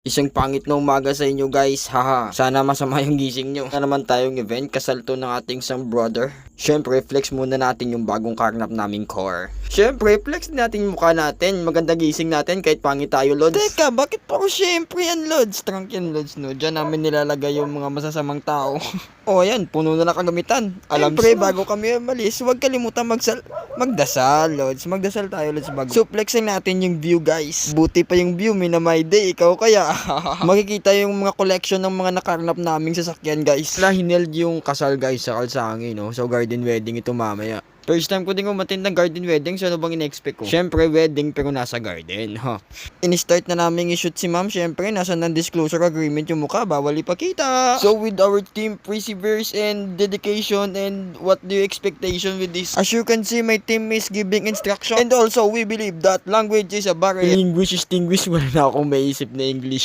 Isang pangit na umaga sa inyo guys, haha. Sana masama yung gising nyo. Na naman tayong event, kasal to ng ating isang brother. Syempre, flex muna natin yung bagong karnap naming core. Syempre, flex natin yung mukha natin. Maganda gising natin kahit pangit tayo, Lods. Teka, bakit pa ako syempre yan, Lods? Trunk yan, Lods, no? Diyan namin nilalagay yung mga masasamang tao. O, yan, puno na kagamitan. Alam syempre, bago kami umalis, huwag kalimutan magdasal, Lods. Magdasal tayo, Lods, bago. So, flexing natin yung view, guys. Buti pa yung view, Minamay Day. Ikaw kaya. Makikita yung mga collection ng mga nakarnap naming sasakyan, guys. Hineld yung kasal, guys, sa Kalsangin, no? So, garden wedding ito mamaya. First time ko din umattend ng garden wedding, so ano bang in-expect ko? Syempre, wedding pero nasa garden, ha? In-start na namin i-shoot si ma'am, syempre, nasa non-disclosure agreement yung mukha, bawal ipakita. So, with our team perseverance and dedication, and what do you expectation with this? As you can see, my team is giving instruction. And also, we believe that language is a barrier. English is English, wala na akong maisip na English.